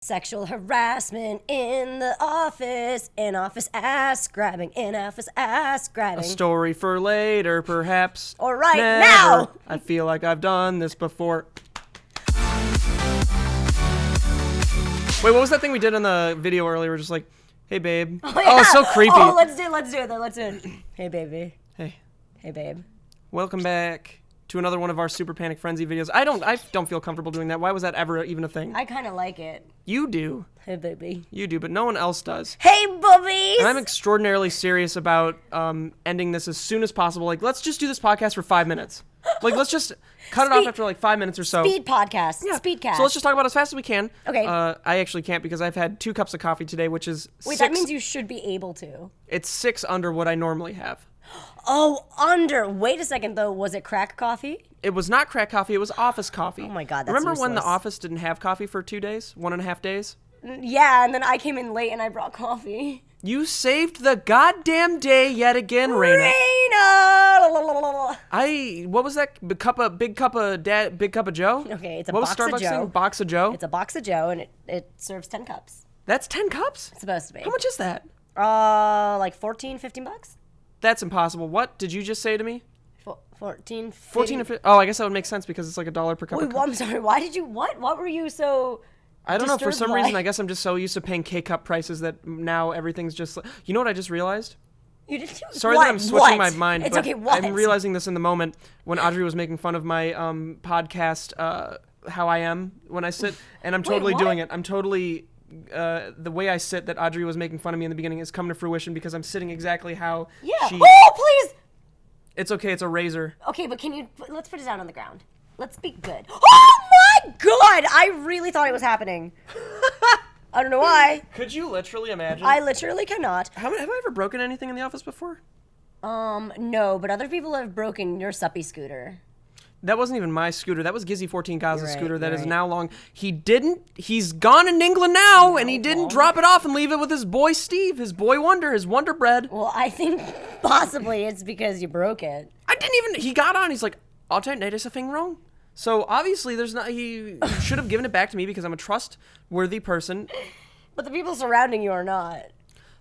Sexual harassment in the office, in-office ass grabbing, in-office ass grabbing. A story for later, perhaps. Or right never. now. I feel like I've done this before. Wait, what was that thing we did in the video earlier? We're just like, hey, babe. Oh, yeah. Oh, it's so creepy. Oh, let's do it. Hey, baby. Hey. Hey, babe. Welcome back to another one of our SuperPanicFrenzy videos. I don't feel comfortable doing that. Why was that ever even a thing? I kind of like it. You do. Hey, baby. You do, but no one else does. Hey, boobies! And I'm extraordinarily serious about ending this as soon as possible. Like, let's just do this podcast for 5 minutes. Like, let's just cut it off after like 5 minutes or so. Speed podcast. Yeah. Speedcast. So let's just talk about it as fast as we can. Okay. I actually can't because I've had 2 cups of coffee today, which is Wait, 6. that means you should be able to. It's 6 under what I normally have. Oh, under. Wait a second, though. Was it crack coffee? It was not crack coffee. It was office coffee. Oh my God, that's Remember when the useless. office didn't have coffee for 2 days? 1.5 days? Yeah, and then I came in late and I brought coffee. You saved the goddamn day yet again, Raina. What was that? Big cup of Joe? Okay, it's a what box was Starbucks of Joe. thing? Box of Joe? It's a box of Joe, and it serves 10 cups. That's 10 cups? It's supposed to be. How much is that? Like 14, 15 bucks? That's impossible. What did you just say to me? 14, 14 to 15. Oh, I guess that would make sense because it's like $1 per cup. Wait, well, I'm sorry. Why did you, what were you so I don't know. For disturbed some by? reason, I guess I'm just so used to paying K-cup prices that now everything's just... You know what I just realized? You did Sorry what? that I'm switching my What? mind, It's but okay, what? I'm realizing this in the moment when Audrey was making fun of my podcast, How I Am, when I sit, and I'm totally what? doing it. I'm totally... the way I sit that Audrey was making fun of me in the beginning is come to fruition because I'm sitting exactly how Yeah. she... Oh, please! It's okay, it's a razor. Okay, but let's put it down on the ground. Let's be good. Oh my God! I really thought it was happening. I don't know why. Could you literally imagine? I literally cannot. Have I ever broken anything in the office before? No, but other people have broken your suppy scooter. That wasn't even my scooter. That was Gizzy 14 Gaza's You're right, scooter that you're is right. now long. He's gone in England now, and he didn't drop it off and leave it with his boy Steve, his boy Wonder, his Wonder Bread. Well, I think possibly it's because you broke it. He got on, he's like, I'll tell you, there's a thing wrong. So obviously he should have given it back to me because I'm a trustworthy person. But the people surrounding you are not.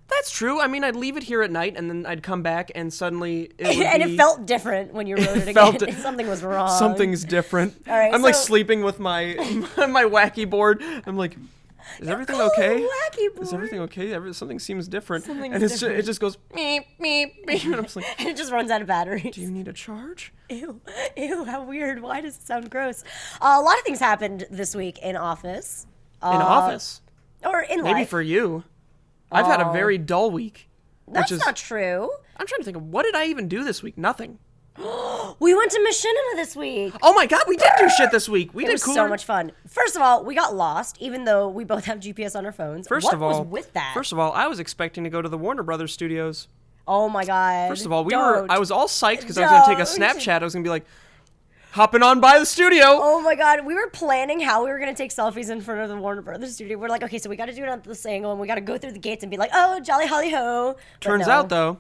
That's true. I mean, I'd leave it here at night, and then I'd come back, and suddenly it would And be... it felt different when you wrote it felt again. Something was wrong. Something's different. All right, I'm like so- sleeping with my my wacky board. I'm like, is everything okay? Wacky board. Is everything okay? Something seems different. Something's and different. It just goes meep, meep, meep. And I'm just like, And it just runs out of batteries. do you need a charge? Ew, how weird. Why does it sound gross? A lot of things happened this week in office. In office? Or in Maybe life. for you. I've had a very dull week. That's which is, not true. I'm trying to think of what did I even do this week? Nothing. We went to Machinima this week. Oh my God, we did do shit this week. We It did was cool. so much fun. First of all, we got lost, even though we both have GPS on our phones. First what of all, was with that? First of all, I was expecting to go to the Warner Brothers studios. Oh my God. First of all, Don't. I was all psyched because I was going to take a Don't. Snapchat. I was going to be like, hopping on by the studio. Oh my God, we were planning how we were going to take selfies in front of the Warner Brothers studio. We're like, okay, so we got to do it on this angle, and we got to go through the gates and be like, oh, jolly holly ho. But Turns no. out, though,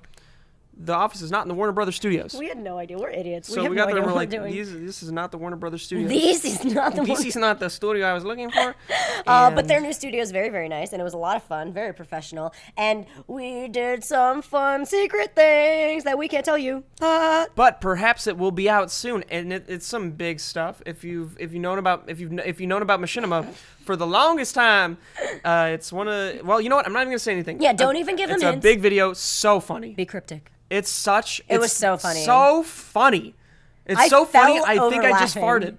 the office is not in the Warner Brothers studios. We had no idea. We're idiots. So have we got no there idea and we're what like, we're doing. this is not the Warner Brothers studios. This is not the This is not the studio I was looking for. But their new studio is very, very nice, and it was a lot of fun, very professional. And we did some fun secret things that we can't tell you. But perhaps it will be out soon, and it's some big stuff. If you've known about Machinima for the longest time, it's one of you know what? I'm not even gonna say anything. Yeah, don't even give them It's a hints. big video, so funny. Be cryptic. It was so funny. So funny. It's I so funny. fell I think over I just laughing. farted.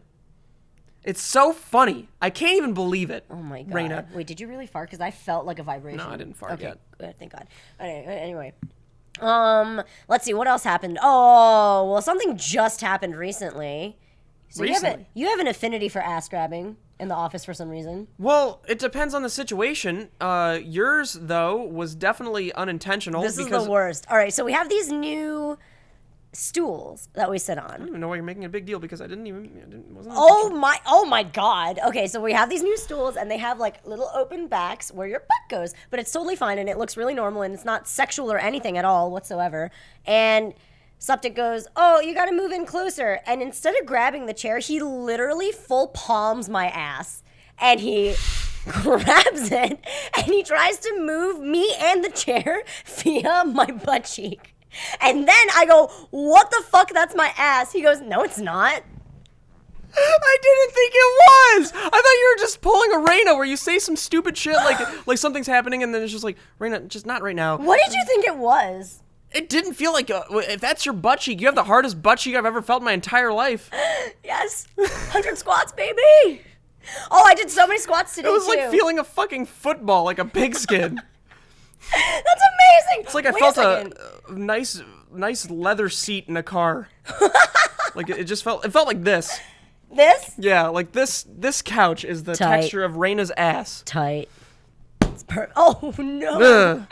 It's so funny. I can't even believe it. Oh my God. Raina. Wait, did you really fart? Because I felt like a vibration. No, I didn't fart okay, yet. Good, thank God. Anyway. Let's see, what else happened? Oh, well, something just happened recently. So Recently? you have an affinity for ass grabbing in the office for some reason. Well, it depends on the situation. Yours, though, was definitely unintentional. This is because the worst. All right, so we have these new stools that we sit I don't on. even know why you're making a big deal because I wasn't Oh my God. Okay, so we have these new stools and they have like little open backs where your butt goes, but it's totally fine and it looks really normal and it's not sexual or anything at all whatsoever. And Septic goes, oh, you got to move in closer. And instead of grabbing the chair, he literally full palms my ass. And he grabs it, and he tries to move me and the chair via my butt cheek. And then I go, what the fuck? That's my ass. He goes, no, it's not. I didn't think it was. I thought you were just pulling a Raina where you say some stupid shit like something's happening and then it's just like, Raina, just not right now. What did you think it was? It didn't feel like if that's your butt cheek, you have the hardest butt cheek I've ever felt in my entire life. Yes. 100 squats, baby. Oh, I did so many squats today, It was too. like feeling a fucking football, like a pigskin. That's amazing. It's like I felt a nice leather seat in a car. Like it felt like this. This? Yeah, like this couch is the Tight. texture of Raina's ass. Tight. It's oh, no. Ugh.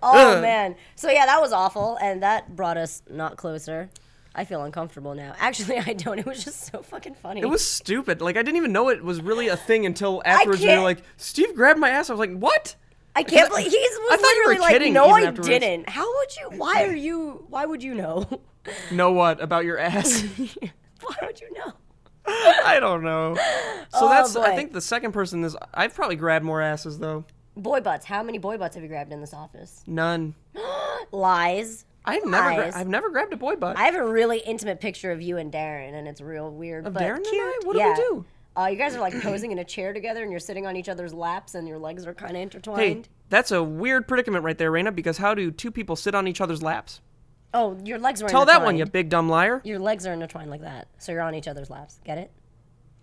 Oh, Ugh. man. So, yeah, that was awful, and that brought us not closer. I feel uncomfortable now. Actually, I don't. It was just so fucking funny. It was stupid. Like I didn't even know it was really a thing until afterwards. You were can't- like, Steve grabbed my ass. I was like, what? I can't believe he I was thought you were literally like, kidding no, even I afterwards." didn't. How would you? Why would you know? Know what about your ass? Why would you know? I don't know. So Oh, that's. boy. I think the second person is. I've probably grabbed more asses though. Boy butts. How many boy butts have you grabbed in this office? None. Lies. I've Lies. never grabbed a boy butt. I have a really intimate picture of you and Darren, and it's real weird. Of but Darren and cute. I? What did we Yeah. do? You guys are like posing in a chair together, and you're sitting on each other's laps, and your legs are kind of Hey, intertwined. that's a weird predicament right there, Raina. Because how do two people sit on each other's laps? Oh, your legs are Tell intertwined. that one, you big dumb liar. Your legs are intertwined like that, so you're on each other's laps. Get it?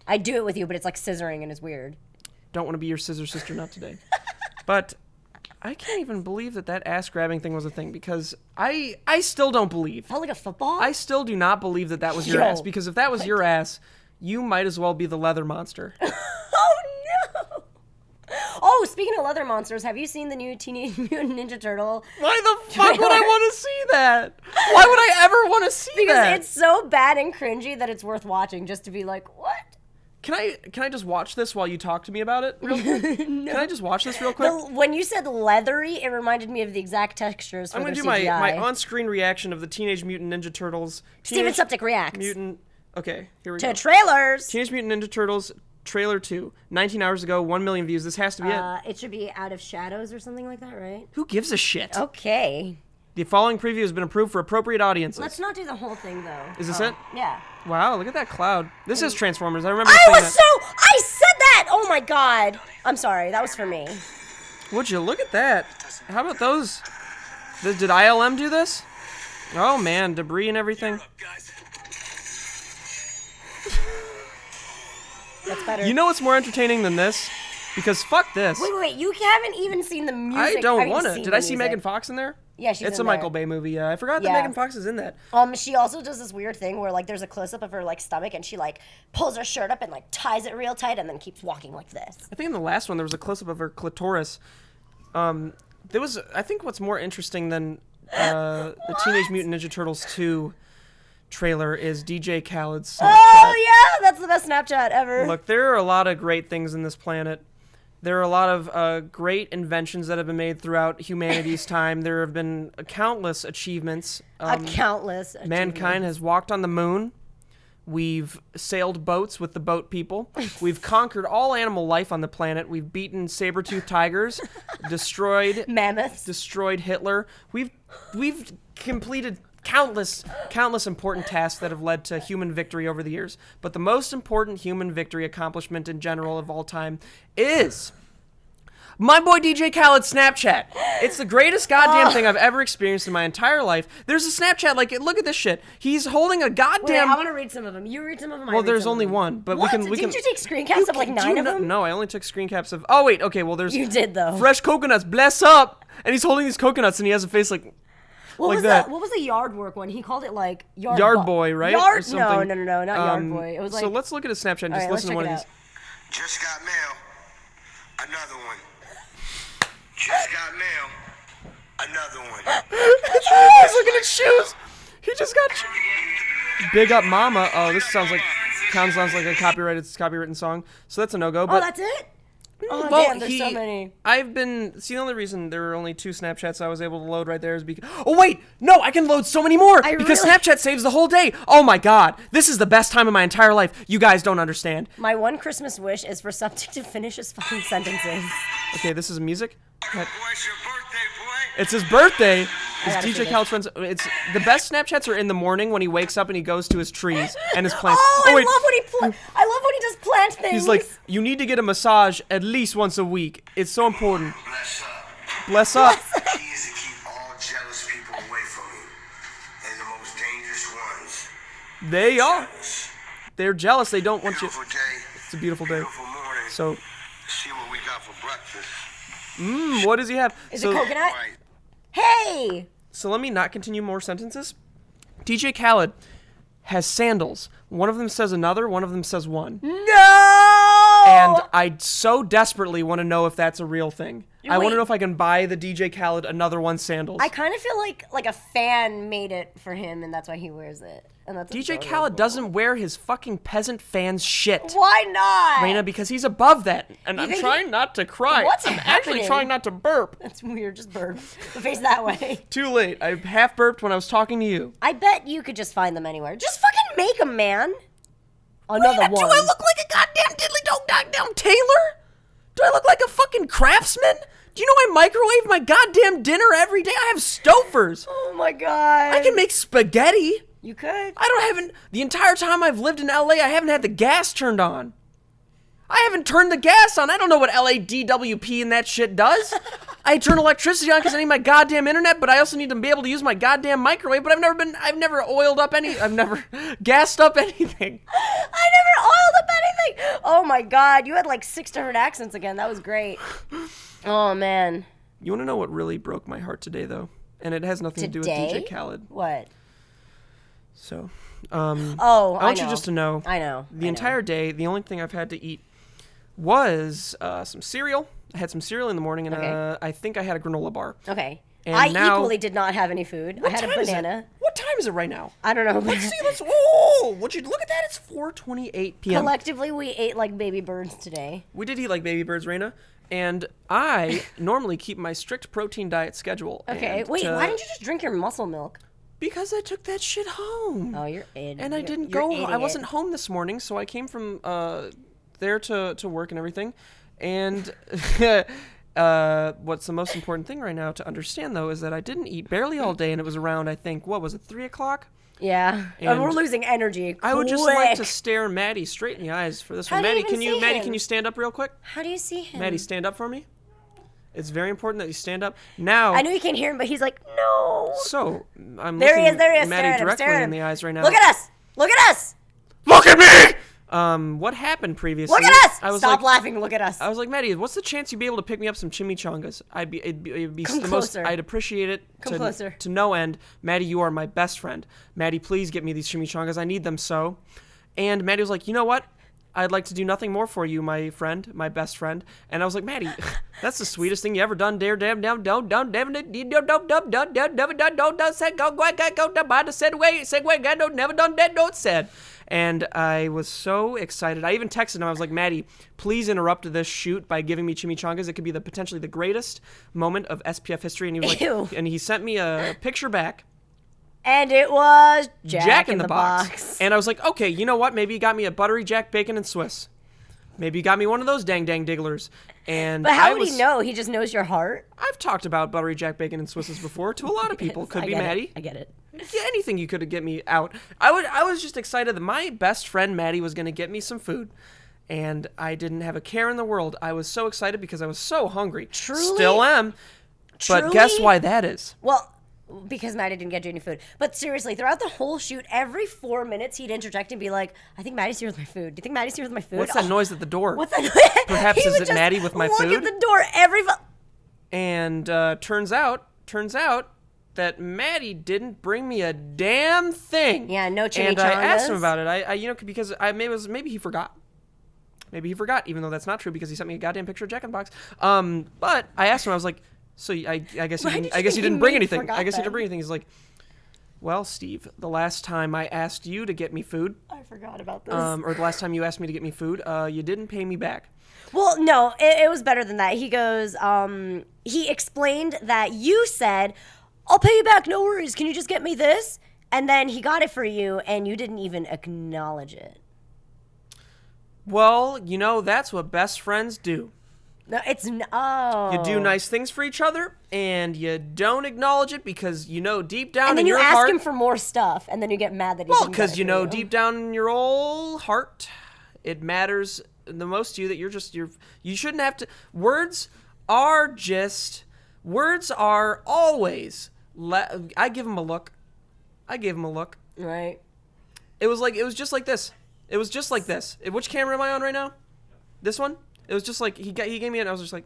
I do it with you, but it's like scissoring, and it's weird. Don't want to be your scissor sister, not today. But I can't even believe that ass grabbing thing was a thing because I still don't believe. Felt like a football? I still do not believe that was your Yo. ass because if that was your ass, you might as well be the leather monster. Oh, no! Oh, speaking of leather monsters, have you seen the new Teenage Mutant Ninja Turtle? Why the fuck would I want to see that? Why would I ever want to see Because that? it's so bad and cringy that it's worth watching just to be like, what? Can I just watch this while you talk to me about it real quick? No. Can I just watch this real quick? When you said leathery, it reminded me of the exact textures for I'm their gonna do CGI. my on-screen reaction of the Teenage Mutant Ninja Turtles. Steven Teenage Septic reacts Mutant. Okay, here we to go. trailers. Teenage Mutant Ninja Turtles trailer 2, 19 hours ago, 1 million views. This has to be it. It should be Out of Shadows or something like that, right? Who gives a shit? Okay. The following preview has been approved for appropriate audiences. Let's not do the whole thing, though. Is this it? Yeah. Wow, look at that cloud. This is Transformers. I remember I saying was that. I said that! Oh my god. I'm sorry, that was for me. Would you look at that? How about those? Did ILM do this? Oh man, debris and everything. That's better. You know what's more entertaining than this? Because fuck this. Wait, you haven't even seen the music. I don't Have you want to. seen Did the I see music? Megan Fox in there? Yeah, she's It's in a Michael there. Bay movie. Yeah, I forgot that Yeah. Megan Fox is in that. She also does this weird thing where like there's a close up of her like stomach and she like pulls her shirt up and like ties it real tight and then keeps walking like this. I think in the last one there was a close up of her clitoris. There was. I think what's more interesting than the Teenage Mutant Ninja Turtles 2 trailer is DJ Khaled's Snapchat. Oh yeah, that's the best Snapchat ever. Look, there are a lot of great things in this planet. There are a lot of great inventions that have been made throughout humanity's time. There have been countless achievements. Countless. Mankind has walked on the moon. We've sailed boats with the boat people. We've conquered all animal life on the planet. We've beaten saber-toothed tigers, destroyed mammoths. Hitler. We've completed countless important tasks that have led to human victory over the years. But the most important human victory accomplishment in general of all time is my boy DJ Khaled's Snapchat. It's the greatest goddamn thing I've ever experienced in my entire life. There's a Snapchat, like, look at this shit. He's holding a Wait, goddamn... I want to read some of them. You read some of them. Well, there's only one, but what? we can... Didn't you take screen caps of like 9 of them? No, I only took screen caps of... Oh, wait, okay, well, there's... You did though. Fresh coconuts, bless up! And he's holding these coconuts, and he has a face like... What like was that. What was the yard work one? He called it like yard Boy, right? Yard? Or something. No, not yard boy. It was like. So let's look at his Snapchat and just Alright, listen to one of let's these. check Just got mail. Another one. Just got mail. Another one. He's looking at shoes. He just got Big Up Mama. Oh, this sounds like a copywritten song. So that's a no-go. Oh, But that's it. Oh, Well, damn, there's so many. See, the only reason there were only 2 Snapchats I was able to load right there is because... Oh, wait! No, I can load so many more! Because Snapchat saves the whole day! Oh my god! This is the best time of my entire life. You guys don't understand. My one Christmas wish is for something to finish his fucking sentences. Okay, this is music. Boy, it's your birthday, boy. It's his birthday. His gotta see DJ this. Khaled's friends. It's the best Snapchats are in the morning when he wakes up and he goes to his trees and his plants. Oh, wait. I love when he does plant things. He's like, you need to get a massage at least once a week. It's so important. Bless up. Bless up. The key is to keep all jealous people away from you. They're the most dangerous ones. They are. Jealous. They're jealous. They don't want you. Beautiful day. It's a beautiful day. Beautiful morning. So, Let's see what we got for breakfast. what does he have? Is so, it coconut? Right. Hey! So let me not continue more sentences. DJ Khaled has sandals. One of them says another. One of them says one. No! And I so desperately want to know if that's a real thing. I want Wait. to know if I can buy the DJ Khaled another one sandals. I kind of feel like a fan made it for him, and that's why he wears it. And that's DJ adorable. Khaled doesn't wear his fucking peasant fans shit. Why not? Raina, because he's above that. And I'm think trying not to cry. What's I'm actually happening? trying not to burp. That's weird. Just burp. The face that way. Too late. I half burped when I was talking to you. I bet you could just find them anywhere. Just fucking make them, man. Another Raina, one. do I look like a goddamn diddly dog goddamn tailor? Do I look like a fucking craftsman? Do you know I microwave my goddamn dinner every day? I have Stofers. Oh my god. I can make spaghetti. You could. The entire time I've lived in LA, I haven't had the gas turned on. I haven't turned the gas on. I don't know what LADWP and that shit does. I turn electricity on because I need my goddamn internet, but I also need to be able to use my goddamn microwave, but I've never oiled up I've never gassed up anything. I never oiled up anything. Oh my god. You had like 6 different accents again. That was great. Oh man. You want to know what really broke my heart today, though? And it has nothing to do with Today? DJ Khaled. What? So, Oh, I want you just to know. I know. The entire day, the only thing I've had to eat was some cereal. I had some cereal in the morning, and Okay. I think I had a granola bar. Okay. And I now- equally did not have any food. I had a time is it? banana. What time is it right now? I don't know. Let's see. Would you look at that? It's 4:28 p.m. Collectively, we ate like baby birds today. We did eat like baby birds, Raina. And I normally keep my strict protein diet schedule. Okay. and Wait, to- why didn't you just drink your muscle milk? Because I took that shit home. Oh, you're idiot. And I didn't You're go. idiot. I wasn't home this morning, so I came from there to work and everything. And what's the most important thing right now to understand, though, is that I didn't eat barely all day, and it was around, I think, what was it, 3 o'clock? Yeah. And we're losing energy. I would just like to quick. stare Maddie straight in the eyes for this How one. do you Maddie, even see Maddie, him? can you stand up real quick? How do you see him? Maddie, stand up for me. It's very important that you stand up. Now, I know you can't hear him, but he's like, no. so I'm There he looking is. There he is. Maddie Stare at him. directly Stare at him. in the eyes right now. Look at us. Look at us. Look at me! What happened previously? Look at us. I was Stop like, laughing. Look at us. I was like, Maddie, what's the chance you'd be able to pick me up some chimichangas? It'd be Come the closer. most. I'd appreciate it. Come closer. To no end. Maddie, you are my best friend. Maddie, please get me these chimichangas. I need them so. And Maddie was like, you know what? I'd like to do nothing more for you, my friend, my best friend. And I was like, Maddie, that's the sweetest thing you ever done. Dare, damn, down, don't, said, go, by the said way, never done that, don't said. And I was so excited. I even texted him. I was like, Maddie, please interrupt this shoot by giving me chimichangas. It could be potentially the greatest moment of SPF history. And he was like, Ew. and he sent me a picture back. And it was Jack in the box. And I was like, okay, you know what? Maybe you got me a buttery Jack bacon and Swiss. Maybe you got me one of those dang digglers. And But how would he know? He just knows your heart. I've talked about buttery Jack bacon and Swisses before to a lot of people. Could I be get it. Maddie. I get it. Yeah, anything you could get me out. I was just excited that my best friend Maddie was going to get me some food. And I didn't have a care in the world. I was so excited because I was so hungry. Truly? Still am. But guess Truly? why that is? Well, because Maddie didn't get you any food. But seriously, throughout the whole shoot, every 4 minutes he'd interject and be like, I think Maddie's here with my food. Do you think Maddie's here with my food? What's that noise at the door? What's that noise? Perhaps He is would it just Maddie with my look food? at the door every... And turns out that Maddie didn't bring me a damn thing. Yeah, no chimichangas. And I asked him about it. I because maybe he forgot. Maybe he forgot, even though that's not true because he sent me a goddamn picture of Jack in the Box. But I asked him. I was like, so I guess you Why didn't, did I you guess think you he didn't bring maybe anything. forgot I guess you that? didn't bring anything. He's like, Well, Steve, the last time I asked you to get me food, I forgot about this. or the last time you asked me to get me food, you didn't pay me back. Well, no, it was better than that. He goes, he explained that you said, I'll pay you back, no worries. Can you just get me this? And then he got it for you, and you didn't even acknowledge it. Well, you know, that's what best friends do. No, oh. You do nice things for each other, and you don't acknowledge it because you know deep down and then in your you ask heart... him for more stuff, and then you get mad that he Well, didn't get it because you for know deep down in your old heart, it matters the most to you that you shouldn't have to... Words are always... I give him a look. Right. It was just like this. Which camera am I on right now? This one? It was just like he gave me it and I was just like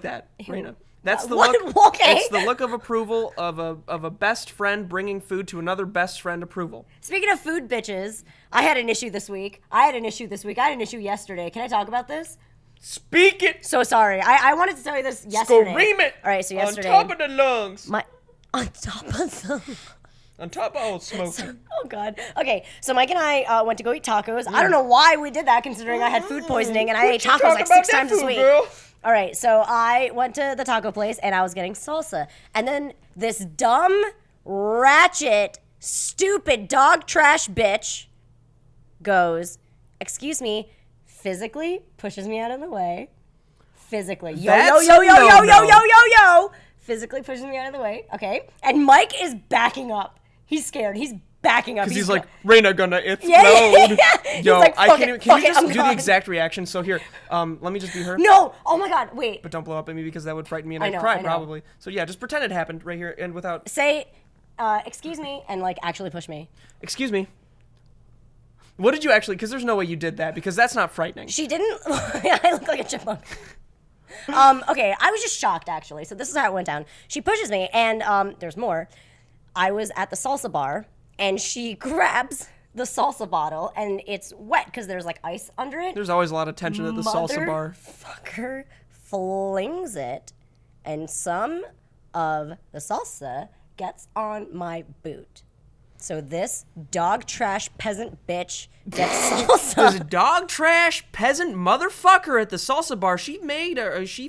that, Raina. That's the look. Okay. It's the look of approval of a best friend bringing food to another best friend approval. Speaking of food bitches, I had an issue this week. I had an issue yesterday. Can I talk about this? Speak it. So sorry. I wanted to tell you this yesterday. Scream it. All right, so yesterday. On top of the lungs. On top of them. On top of old smoky. Oh, God. Okay, so Mike and I went to go eat tacos. I don't know why we did that, considering I had food poisoning, and I ate tacos like 6 times this week. Girl? All right, so I went to the taco place, and I was getting salsa. And then this dumb, ratchet, stupid, dog trash bitch goes, excuse me, physically pushes me out of the way. Physically. Yo. Physically pushes me out of the way, okay? And Mike is backing up. He's scared. He's backing up. Because he's like, Raina gonna explode. Yeah. Yo, like, can you just do gone. the exact reaction? So here, let me just be her. No! Oh my God, wait. But don't blow up at me because that would frighten me and I I'd know, cry I know. probably. So yeah, just pretend it happened right here and without... Say, excuse me, and like actually push me. Excuse me. What did you actually... Because there's no way you did that because that's not frightening. She didn't... I look like a chipmunk. Okay, I was just shocked actually. So this is how it went down. She pushes me and there's more. I was at the salsa bar and she grabs the salsa bottle and it's wet because there's like ice under it. There's always a lot of tension at the salsa bar. Fucker flings it and some of the salsa gets on my boot. So this dog trash peasant bitch gets salsa. This dog trash peasant motherfucker at the salsa bar. She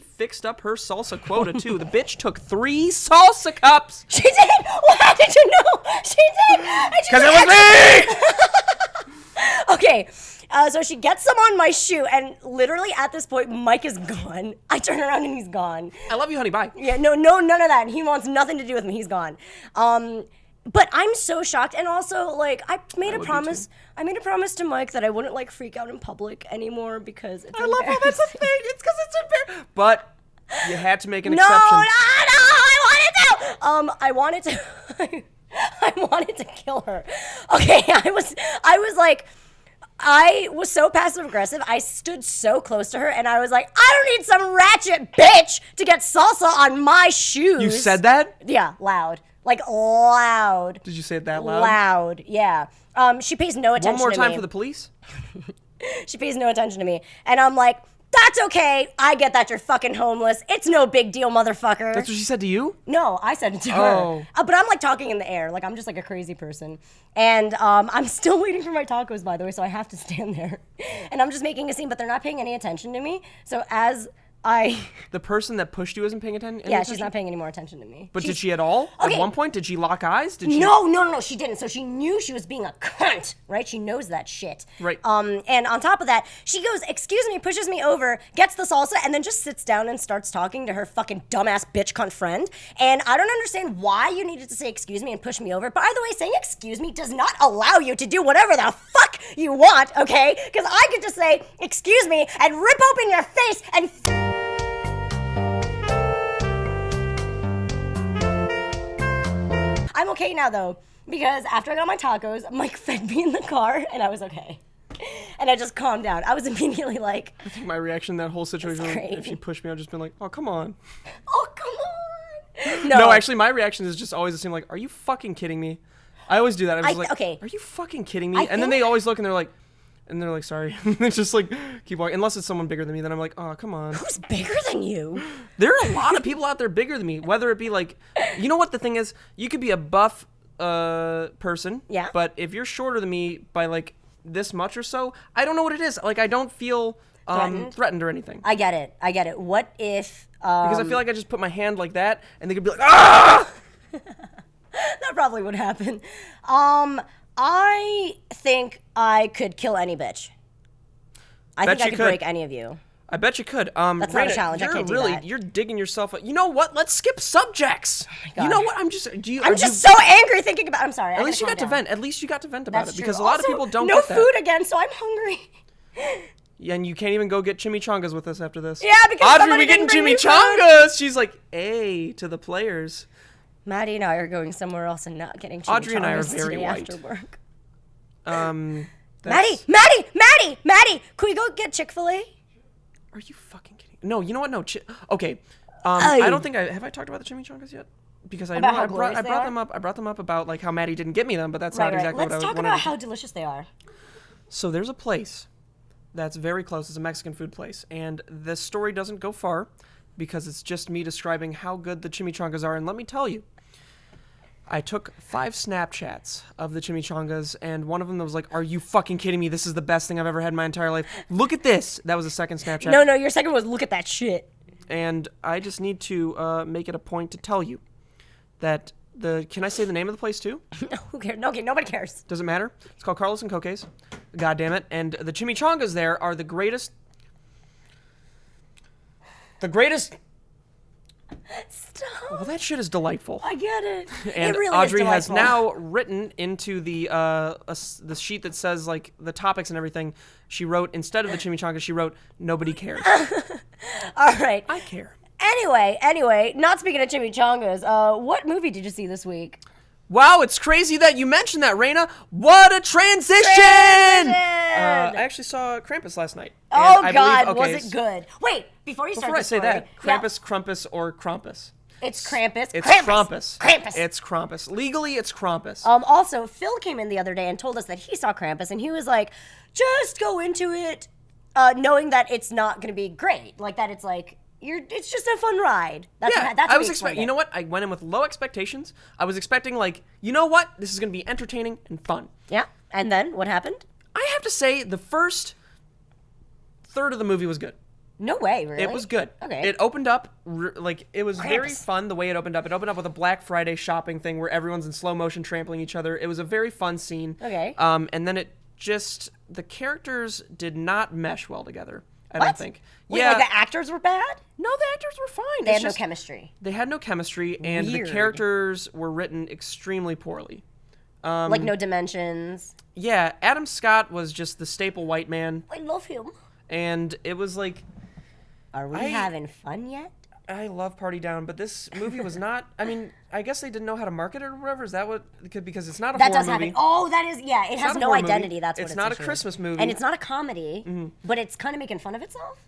fixed up her salsa quota too. The bitch took 3 salsa cups. She did? How did you know? She did. Because it was me. Okay. So she gets some on my shoe, and literally at this point, Mike is gone. I turn around and he's gone. I love you, honey. Bye. Yeah, no, none of that. He wants nothing to do with me. He's gone. But I'm so shocked, and also like I made a promise to Mike that I wouldn't like freak out in public anymore because it's I love how that's a thing. It's because it's embarrassing. But you had to make an no, exception. I wanted to. I wanted to kill her. Okay, I was so passive aggressive. I stood so close to her, and I was like, I don't need some ratchet bitch to get salsa on my shoes. You said that? Yeah, loud. Like loud. Did you say it that loud? Loud, yeah. She pays no attention to me. One more time for the police? She pays no attention to me. And I'm like, that's okay. I get that you're fucking homeless. It's no big deal, motherfucker. That's what she said to you? No, I said it to Oh. her. But I'm like talking in the air. Like I'm just like a crazy person. And I'm still waiting for my tacos, by the way, so I have to stand there. And I'm just making a scene, but they're not paying any attention to me. So as The person that pushed you isn't paying attention? Yeah, she's not paying any more attention to me. But did she at all? Okay. At one point, did she lock eyes? Did she? No, she didn't. So she knew she was being a cunt, right? She knows that shit. Right. And on top of that, she goes, excuse me, pushes me over, gets the salsa, and then just sits down and starts talking to her fucking dumbass bitch cunt friend. And I don't understand why you needed to say excuse me and push me over. By the way, saying excuse me does not allow you to do whatever the fuck you want, okay? Because I could just say excuse me and rip open your face and I'm okay now though, because after I got my tacos, Mike fed me in the car and I was okay. And I just calmed down. I was immediately like, I think my reaction in that whole situation, if she pushed me, I'd just been like, oh, come on. Oh, come on. No, actually, my reaction is just always the same, like, are you fucking kidding me? I always do that. I was like, okay. are you fucking kidding me? And then they always look and they're like, And they're like, sorry. They just like keep walking. Unless it's someone bigger than me, then I'm like, oh, come on. Who's bigger than you? There are a lot of people out there bigger than me. Whether it be like, you know what the thing is? You could be a buff person. Yeah. But if you're shorter than me by like this much or so, I don't know what it is. Like I don't feel threatened or anything. I get it. What if... because I feel like I just put my hand like that, and they could be like, ah! That probably would happen. I think I could kill any bitch. I think I could break any of you. I bet you could. That's not a challenge. I can't do that. You're digging yourself. You know what? Let's skip subjects. Oh my God. You know what? I'm just so angry thinking about. I'm sorry. At least you got to vent. At least you got to vent about That's it because true. a lot of Also, people don't no get that. food again, so I'm hungry. Yeah, and you can't even go get chimichangas with us after this. Yeah, because Audrey, somebody we getting didn't bring me chimichangas. She's like, "Hey," to the players. Maddie and I are going somewhere else and not getting chimichangas Audrey and I are very today white. after work. Maddie, can we go get Chick-fil-A? are you fucking kidding? No, you know what? No. Okay. I don't think have I talked about the chimichangas yet? Because I brought them up. I brought them up about like how Maddie didn't get me them, but that's not exactly what I Let's wanted. talk about how delicious they are. So there's a place that's very close. It's a Mexican food place, and this story doesn't go far because it's just me describing how good the chimichangas are. And let me tell you, I took 5 Snapchats of the chimichangas, and one of them was like, "Are you fucking kidding me? This is the best thing I've ever had in my entire life. Look at this." That was the second Snapchat. No, your second was look at that shit. And I just need to make it a point to tell you that can I say the name of the place too? Who cares? No, okay, nobody cares. Does it matter? It's called Carlos and Coque's. God damn it. And the chimichangas there are the greatest. Stop. Well, that shit is delightful. I get it. And it really Audrey is has delightful. now written into the sheet that says like the topics and everything. She wrote, instead of the chimichangas, she wrote, "Nobody cares." All right. I care. Anyway, not speaking of chimichangas, what movie did you see this week? Wow, it's crazy that you mentioned that, Raina. What a transition! I actually saw Krampus last night. Oh, God, was it good? Wait, before you start Before I the say story, that, Krampus, Krampus, or Krampus? It's Krampus. It's Krampus. Krampus. It's Krampus. Legally, it's Krampus. Also, Phil came in the other day and told us that he saw Krampus, and he was like, just go into it knowing that it's not going to be great. Like, that it's like, it's just a fun ride. That's yeah, that's I was expecting. You know what? I went in with low expectations. I was expecting like, you know what? This is going to be entertaining and fun. Yeah. And then what happened? I have to say, the first third of the movie was good. No way, really. It was good. Okay. It opened up like it was very Krampus. fun the way it opened up. It opened up with a Black Friday shopping thing where everyone's in slow motion trampling each other. It was a very fun scene. Okay. And then the characters did not mesh well together. I don't think. Wait, yeah. like the actors were bad? No, the actors were fine. They had no chemistry. They had no chemistry, and Weird. the characters were written extremely poorly. Like no dimensions. Yeah, Adam Scott was just the staple white man, I love him. and it was like, Are we having fun yet? I love Party Down, but this movie was not. I mean, I guess they didn't know how to market it or whatever. Is that what? Because it's not a horror movie. Happen. Oh, that is, yeah. It has not a no horror identity. movie. That's what It's it's not a issued. Christmas movie. And it's not a comedy, but it's kind of making fun of itself.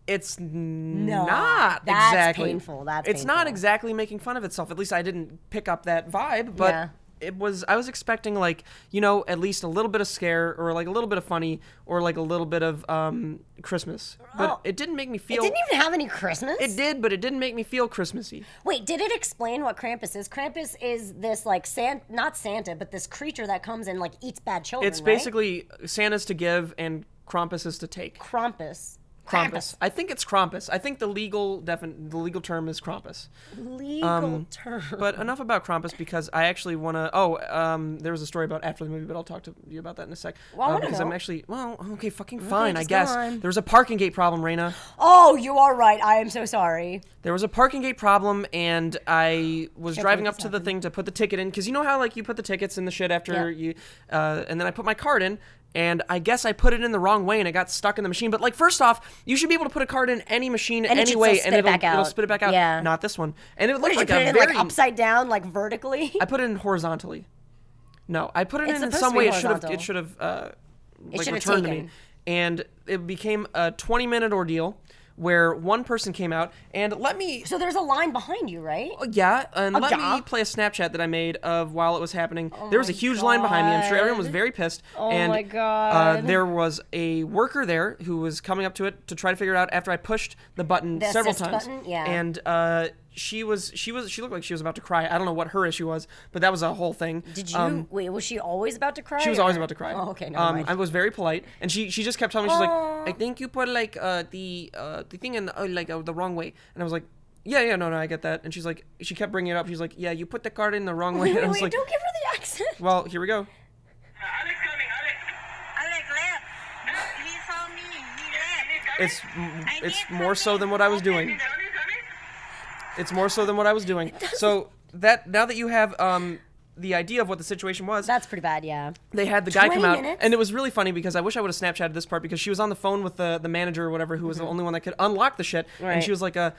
It's not that's exactly. painful. That's it's painful. not exactly making fun of itself. At least I didn't pick up that vibe, but. Yeah. It was. I was expecting like, you know, at least a little bit of scare or like a little bit of funny or like a little bit of Christmas, but it didn't make me feel. It didn't even have any Christmas? It did, but it didn't make me feel Christmassy. Wait, did it explain what Krampus is? Krampus is this like not Santa, but this creature that comes and like eats bad children. It's basically Santa's to give and Krampus is to take. Krampus. I think it's Krampus. I think the legal term is Krampus. Legal term. But enough about Krampus because I actually want to. There was a story about after the movie, but I'll talk to you about that in a sec. Well, I wanna because know. I'm actually okay, fucking fine, I just guess. go on. There was a parking gate problem, Raina. Oh, you are right. I am so sorry. There was a parking gate problem, and I was driving up this to the thing to put the ticket in because you know how like you put the tickets in the shit after you, and then I put my card in. And I guess I put it in the wrong way and it got stuck in the machine. But like, first off, you should be able to put a card in any machine And it any should way, still and spit it back it'll out. spit it back out. Yeah. Not this one. And it What looked did like you put a it in very. like upside down, like vertically? I put it in horizontally. No, I put it It's in supposed some to be way. It horizontal. should have like should have returned to taken. me, and it became a 20-minute ordeal where one person came out and let me. So there's a line behind you, right? Yeah, and let yeah. me play a Snapchat that I made of while it was happening. There was a huge line behind me. I'm sure everyone was very pissed. Oh and, my God. There was a worker there who was coming up to it to try to figure it out after I pushed the button The several assist times. button? Yeah. And she looked like she was about to cry. I don't know what her issue was, but that was a whole thing. Did you wait? Was she always about to cry? She was always about to cry. Oh, okay. Never mind. I was very polite, and she just kept telling me, she's like, I think you put like the thing in the wrong way, and I was like, yeah, no, I get that. And she's like, she kept bringing it up. She's like, yeah, you put the card in the wrong way. And I was like, don't give her the accent. well, here we go. Alex coming, Alex left. He saw me. He left. It's more so than what I was doing. It's more so than what I was doing. So that now that you have the idea of what the situation was, That's pretty bad, yeah. they had the guy 20 come out, minutes? and it was really funny because I wish I would have Snapchatted this part because she was on the phone with the manager or whatever, who was the only one that could unlock the shit, and Right. she was like, I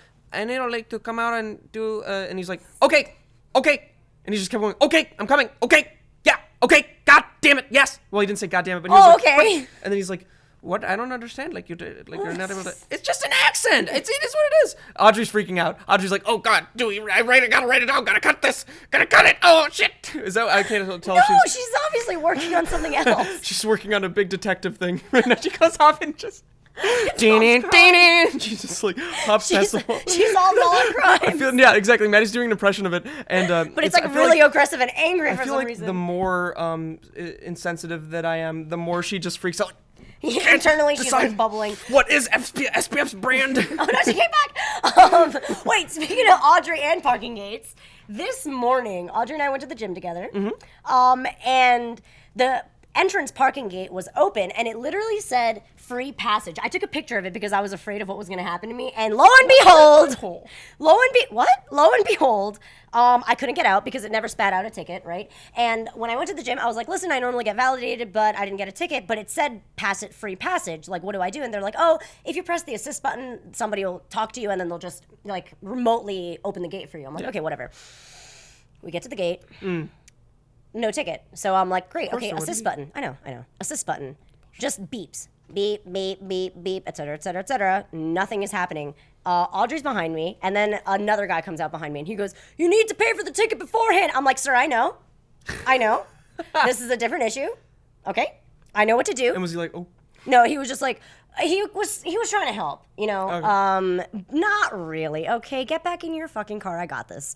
need like to come out and do, and he's like, okay, and he just kept going, okay, I'm coming, okay, yeah, okay, god damn it, yes. Well, he didn't say god damn it, but he was like, okay. "Wait." And then he's like, what? I don't understand. Like you're not able to. It's just an accent. It is what it is. Audrey's freaking out. Audrey's like, oh god, I gotta write it down. Gotta cut this. Gotta cut it. Oh shit. Is that? I can't tell. No, if she's obviously working on something else. she's working on a big detective thing right now. She goes off and just. She just like hops past the wall. She solved all her crimes. Yeah, exactly. Maddie's doing an impression of it, and But it's like really aggressive and angry I for feel some like reason. the more insensitive that I am, the more she just freaks out. Internally, she's Decide like bubbling. What is SPF's brand? Oh no, she came back. Wait, speaking of Audrey and parking gates, this morning Audrey and I went to the gym together, and the entrance parking gate was open, and it literally said free passage. I took a picture of it because I was afraid of what was going to happen to me, and lo and behold, I couldn't get out because it never spat out a ticket, right? And when I went to the gym, I was like, listen, I normally get validated, but I didn't get a ticket, but it said free passage. Like, what do I do? And they're like, oh, if you press the assist button, somebody will talk to you, and then they'll just like remotely open the gate for you. I'm like, okay, whatever. We get to the gate. No ticket. So I'm like, great, okay, assist button. I know. Assist button. Just beeps. Beep, beep, beep, beep, et cetera, et cetera, et cetera. Nothing is happening. Audrey's behind me, and then another guy comes out behind me, and he goes, you need to pay for the ticket beforehand. I'm like, sir, I know. This is a different issue. Okay? I know what to do. And was he like, oh? No, he was just like, he was trying to help, you know. Okay. Not really. Okay, get back in your fucking car. I got this.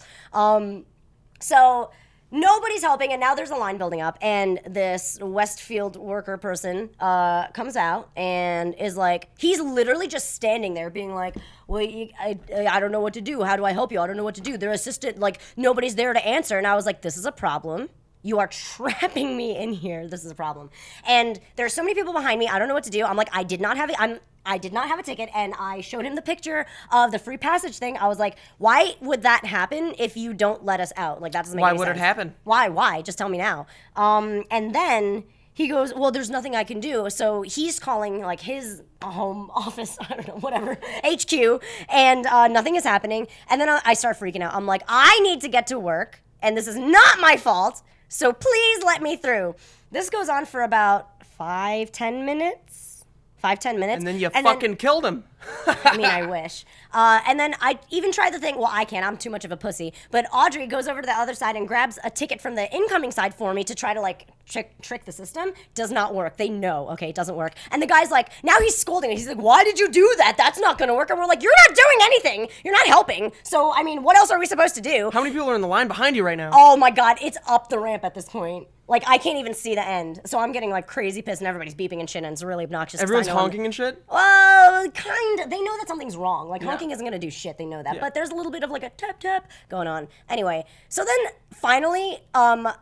So nobody's helping, and now there's a line building up, and this Westfield worker person comes out and is like, he's literally just standing there being like, well, I don't know what to do. How do I help you? I don't know what to do. Their assistant, like, nobody's there to answer. And I was like, this is a problem. You are trapping me in here. This is a problem. And there's so many people behind me. I don't know what to do. I'm like, I did not have a ticket, and I showed him the picture of the free passage thing. I was like, why would that happen if you don't let us out? Like, that doesn't make any sense. Why would it happen? Why? Just tell me now. And then he goes, well, there's nothing I can do. So he's calling like his home office, I don't know, whatever, HQ, and nothing is happening. And then I start freaking out. I'm like, I need to get to work, and this is not my fault. So please let me through. This goes on for about 5-10 minutes. And then you fucking killed him. I mean, I wish. And then I even tried the thing. Well, I can't. I'm too much of a pussy. But Audrey goes over to the other side and grabs a ticket from the incoming side for me to try to like trick the system. Does not work. They know. Okay, it doesn't work. And the guy's like, now he's scolding me. He's like, why did you do that? That's not going to work. And we're like, you're not doing anything. You're not helping. So, I mean, what else are we supposed to do? How many people are in the line behind you right now? Oh my God, it's up the ramp at this point. Like, I can't even see the end. So I'm getting like crazy pissed, and everybody's beeping and shit, and it's really obnoxious. Everyone's honking and shit? Well, kind of. They know that something's wrong. Like, honking isn't going to do shit. They know that. Yeah. But there's a little bit of like a tap tap going on. Anyway, so then finally,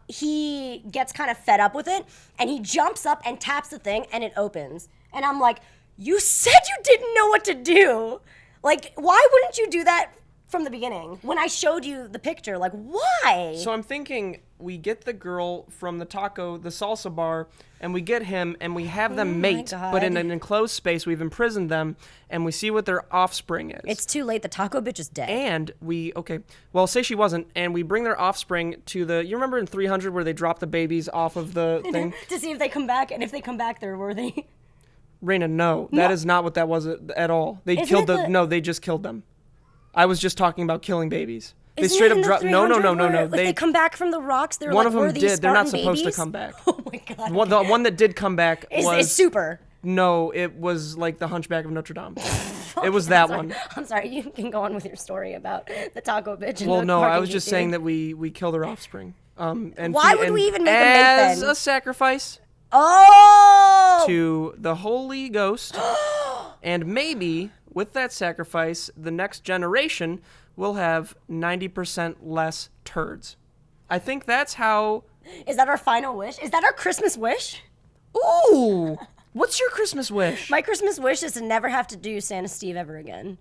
he gets kind of fed up with it, and he jumps up and taps the thing, and it opens. And I'm like, you said you didn't know what to do. Like, why wouldn't you do that from the beginning when I showed you the picture? Like, why? So I'm thinking we get the girl from the salsa bar, and we get him, and we have them mate, but in an enclosed space. We've imprisoned them, and we see what their offspring is. It's too late. The taco bitch is dead. And say she wasn't, and we bring their offspring to you remember in 300 where they drop the babies off of the thing? To see if they come back, and if they come back, they're worthy. Raina, no, that is not what that was at all. They Isn't killed it No, they just killed them. I was just talking about killing babies. They Isn't straight it in up the dropped. No. 300 where, like, They they come back from the rocks. They're one like, of them "Were these did. They're not Spartan supposed babies?" to come back. Oh my god. The one that did come back Is was Super. No, it was like the Hunchback of Notre Dame. It was that one. I'm sorry. You can go on with your story about the taco bitch. And Well, the no, I parking was just dude. saying that we kill their offspring. And Why would we even make a mate as then? a sacrifice Oh. to the Holy Ghost, and maybe with that sacrifice, the next generation will have 90% less turds. I think that's how. Is that our final wish? Is that our Christmas wish? Ooh, what's your Christmas wish? My Christmas wish is to never have to do Santa Steve ever again.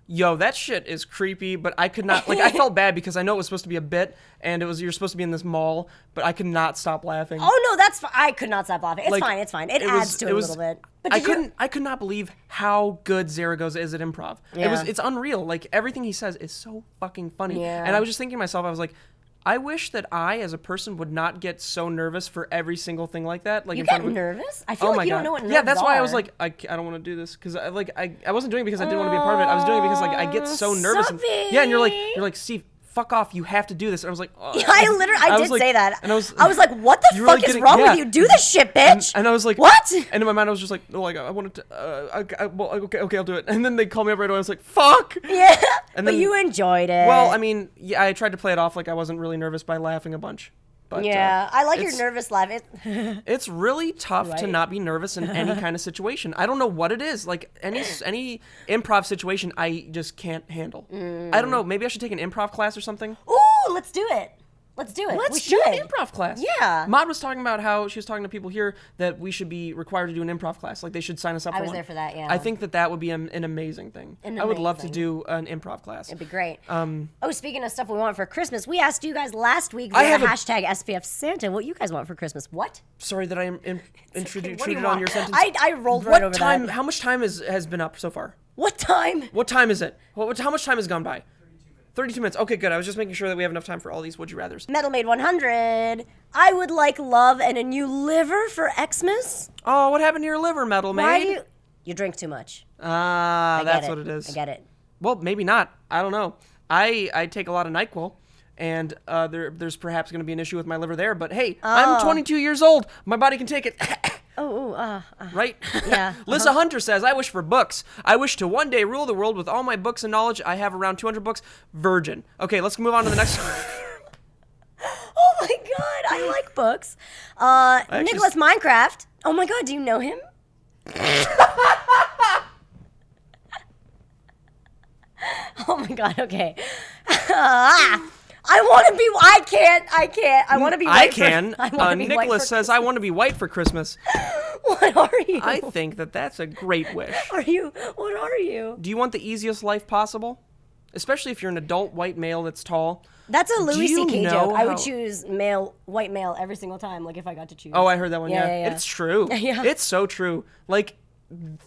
Yo, that shit is creepy, but I could not, like, I felt bad because I know it was supposed to be a bit, and you're supposed to be in this mall, but I could not stop laughing. Oh no, that's I could not stop laughing. It's Like, fine. It's fine. It it adds was- to it it a was- little bit. But I did you- could not believe how good Zaragoza is at improv. Yeah. It's unreal. Like, everything he says is so fucking funny. Yeah. And I was just thinking to myself, I was like, I wish that I, as a person, would not get so nervous for every single thing like that. Like, You in front get of nervous? I feel Oh like my you god! don't know what nerves Yeah, that's why I are. was like, I don't want to do this because I wasn't doing it because I didn't want to be a part of it. I was doing it because like I get so nervous. Yeah, and you're like, Steve, fuck off! You have to do this. And I was like, oh. Yeah, I was did like- say that. and I was like, what the you were, fuck like, is getting- wrong yeah. with you? Do this shit, bitch. And I was like, what? And in my mind, I was just like, no, like I wanted to. Well, okay, I'll do it. And then they called me up right away. I was like, fuck. Yeah, And but then- you enjoyed it. Well, I mean, yeah, I tried to play it off like I wasn't really nervous by laughing a bunch. But, yeah, I like your it's- nervous laugh. It's really tough to Right. not be nervous in any kind of situation. I don't know what it is. Like any improv situation, I just can't handle. I don't know. Maybe I should take an improv class or something. Ooh, let's do it. Let's do it. Let's we do should. an improv class. Yeah. Maud was talking about how she was talking to people here that we should be required to do an improv class. Like they should sign us up for I was one. there for that, yeah. I think that would be an amazing thing. I would love to amazing. do an improv class. It'd be great. Oh, speaking of stuff we want for Christmas, we asked you guys last week I via have the a- hashtag SPF Santa what you guys want for Christmas. What? Sorry that I What do you intruded on want? your sentence. I rolled right What over time? that. How much time has been up so far? What time? What time is it? How much time has gone by? 32 minutes. Okay, good. I was just making sure that we have enough time for all these would you rathers. Metal Made 100. I would like love and a new liver for Xmas. Oh, what happened to your liver, Metal Maid? Why do you drink too much? Ah, I that's get what it is. I get it. Well, maybe not. I don't know. I take a lot of NyQuil, and there's perhaps going to be an issue with my liver there. But hey, I'm 22 years old. My body can take it. Right? Yeah. Lisa Hunter says, I wish for books. I wish to one day rule the world with all my books and knowledge. I have around 200 books. Virgin. Okay, let's move on to the next one. Oh my god, I like books. actually Nicholas Minecraft. Oh my god, do you know him? Oh my god, okay. I want to be. I can't. I want to be. I White can. For, I wanna be white Nicholas for says, I want to be white for Christmas. What are you? I think that's a great wish. Are you? What are you? Do you want the easiest life possible? Especially if you're an adult white male that's tall. That's a Louis you C.K. know joke. I would how- choose white male every single time. Like if I got to choose. Oh, I heard that one. Yeah. It's true. Yeah. It's so true. Like,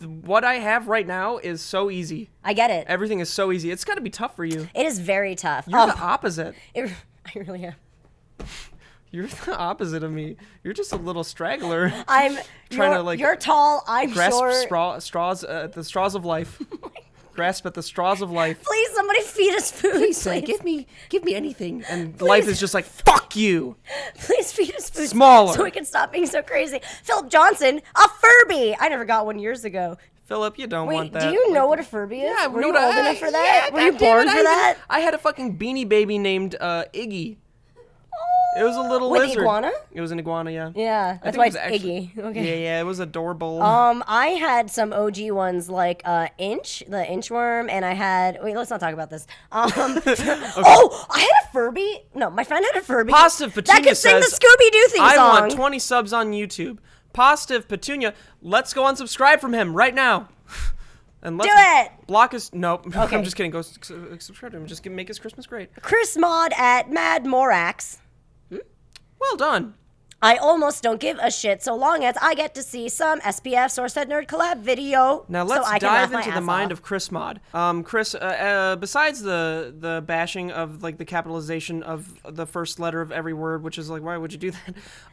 what I have right now is so easy. I get it. Everything is so easy. It's got to be tough for you. It is very tough. You're the opposite. I really am. You're the opposite of me. You're just a little straggler. I'm Trying you're, to, like, You're tall. I'm Grasp short. straws at the straws of life. Grasp at the straws of life. Please, somebody feed us food. Please. Give me anything. And life is just like, fuck you. Please feed us food. Smaller. So we can stop being so crazy. Philip Johnson, a Furby. I never got one years ago. Philip, you don't Wait, want that. do you know what a Furby is? Yeah, Were no, you old enough for that? Yeah, Were you God damn born it, for that? I had a fucking beanie baby named Iggy. It was a little With lizard. iguana? It was an iguana, yeah. Yeah, I that's think why it it's was actually- Iggy. Okay. Yeah, it was adorable. I had some OG ones like the inchworm, and I had. Wait, let's not talk about this. Oh, I had a Furby. No, my friend had a Furby. Positive that Petunia could sing the says, Scooby Doo theme I song. want 20 subs on YouTube. Positive Petunia, let's go unsubscribe from him right now. And let's Do it! Block his. Nope. Okay. I'm just kidding. Go subscribe to him. Just make his Christmas great. Chris Mod at Mad Morax. Well done. I almost don't give a shit so long as I get to see some SPF Source Head Nerd collab video. Now let's so I can dive laugh my into the ass mind off. of Chris Mod. Chris, besides the bashing of like the capitalization of the first letter of every word, which is like, why would you do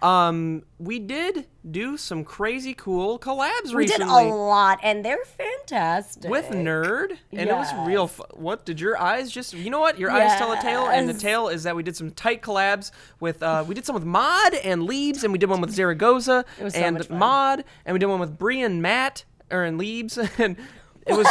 that? We did do some crazy cool collabs We recently. did a lot, and they're fantastic. With Nerd, and it was real fun. What did your eyes just? You know what? Your eyes tell a tale, and the tale is that we did some tight collabs with. We did some with Mod and Leebs, and we did one with Zaragoza and Mod, and we did one with Bree and Matt and Leebs, and it was.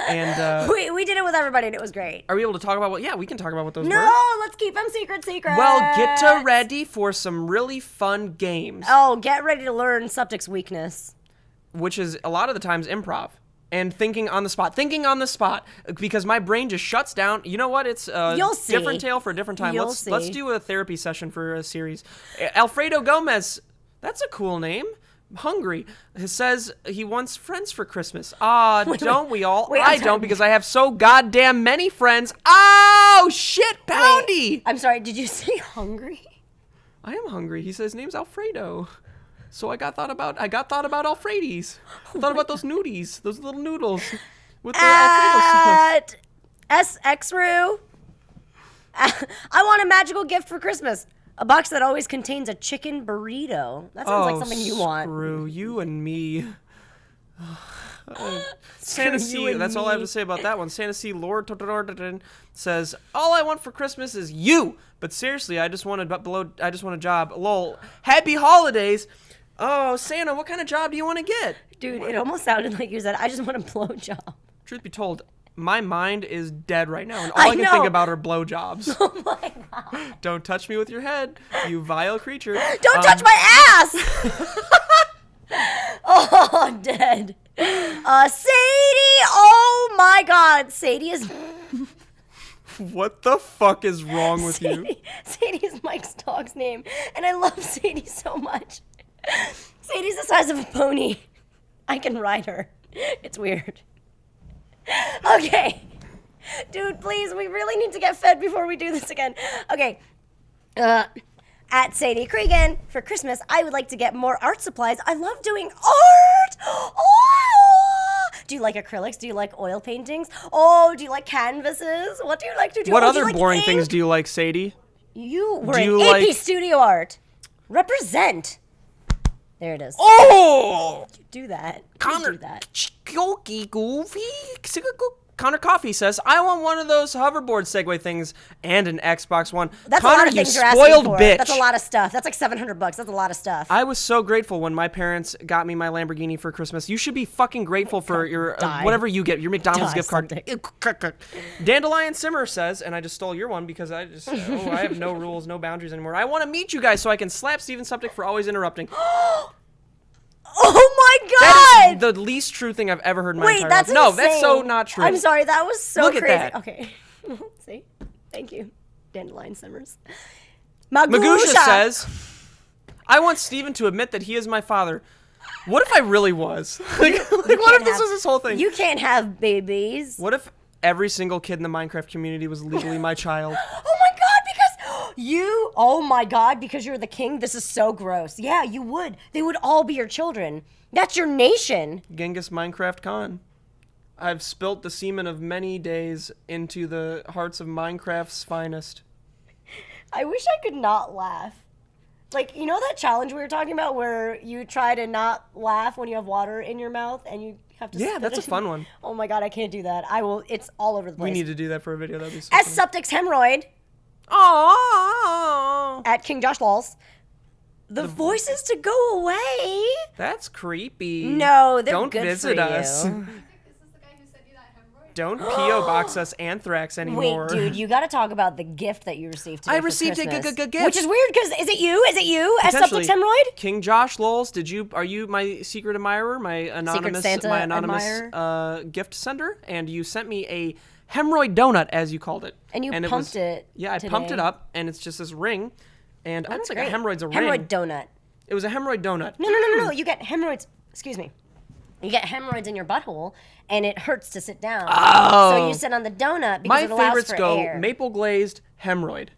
And we did it with everybody, and it was great. Are we able to talk about what? Yeah, we can talk about what those were. No, let's keep them secret. Well, get ready for some really fun games. Oh, get ready to learn Suptic's weakness. Which is a lot of the times improv. And thinking on the spot, because my brain just shuts down. You know what? It's a different tale for a different time. Let's do a therapy session for a series. Alfredo Gomez, that's a cool name. Hungry says he wants friends for Christmas. Don't we all? I don't, because I have so goddamn many friends. Oh shit, Poundy! Wait, I'm sorry. Did you say hungry? I am hungry. He says his name's Alfredo. So I got thought about Alfredi's. I thought about those nudies, those little noodles with the Alfredo sauce. SXRU. I want a magical gift for Christmas. A box that always contains a chicken burrito. That sounds like something you want. Screw you and me. Santa C, that's all I have to say about that one. Santa C Lord says, all I want for Christmas is you. But seriously, I just want a job. Lol. Happy holidays. Oh, Santa, what kind of job do you want to get? Dude, it almost sounded like you said, I just want a blowjob. Truth be told, my mind is dead right now, and all I can think about are blowjobs. Oh my god. Don't touch me with your head, you vile creature. Don't touch my ass! Oh, I'm dead. Sadie! Oh my god. Sadie is... What the fuck is wrong with you? Sadie is Mike's dog's name, and I love Sadie so much. Sadie's the size of a pony. I can ride her. It's weird. Okay. Dude, please, we really need to get fed before we do this again. Okay. At Sadie Cregan, for Christmas, I would like to get more art supplies. I love doing art! Oh! Do you like acrylics? Do you like oil paintings? Oh, do you like canvases? What do you like to do? What other boring things do you like, Sadie? You were in AP Studio Art. Represent. There it is. Oh! Do that. Connor, do that. Goofy. Connor Coffee says, I want one of those hoverboard Segway things and an Xbox One. That's Connor, a lot of things you you're spoiled asking for. bitch. That's a lot of stuff. That's like $700. That's a lot of stuff. I was so grateful when my parents got me my Lamborghini for Christmas. You should be fucking grateful for your whatever you get, your McDonald's gift card. Dandelion Simmer says, and I just stole your one because I have no rules, no boundaries anymore. I want to meet you guys so I can slap Steven Suptic for always interrupting. Oh my god! That is the least true thing I've ever heard in my entire life. No, that's so not true. I'm sorry, that was so Look crazy. at that. Okay. See? Thank you, Dandelion Simmers. Magusha says, I want Steven to admit that he is my father. What if I really was? What if this was his whole thing? You can't have babies. What if every single kid in the Minecraft community was legally my child? Oh my god, oh my god, because you're the king? This is so gross. Yeah, you would. They would all be your children. That's your nation. Genghis Minecraft Khan. I've spilt the semen of many days into the hearts of Minecraft's finest. I wish I could not laugh. Like, you know that challenge we were talking about where you try to not laugh when you have water in your mouth and you have to Yeah, that's a fun one. Oh my god, I can't do that. It's all over the place. We need to do that for a video. That'd be so S. Suptic's hemorrhoid. Oh. At King Josh Walls. The voices to go away. That's creepy. No, they're Don't good visit for us. you. Don't P.O. box us anthrax anymore. Wait, dude, you got to talk about the gift that you received today. I received a gift, gift, which is weird because is it you? Is it you? S. Suptic's hemorrhoid? King Josh Lowles, are you my secret admirer, my anonymous gift sender? And you sent me a hemorrhoid donut, as you called it. And you pumped it. Yeah, I pumped it up, and it's just this ring. And I don't think a hemorrhoid's a ring. Hemorrhoid donut. It was a hemorrhoid donut. No. You get hemorrhoids. Excuse me. You get hemorrhoids in your butthole, and it hurts to sit down. Oh. So you sit on the donut because it allows for air. maple glazed hemorrhoid.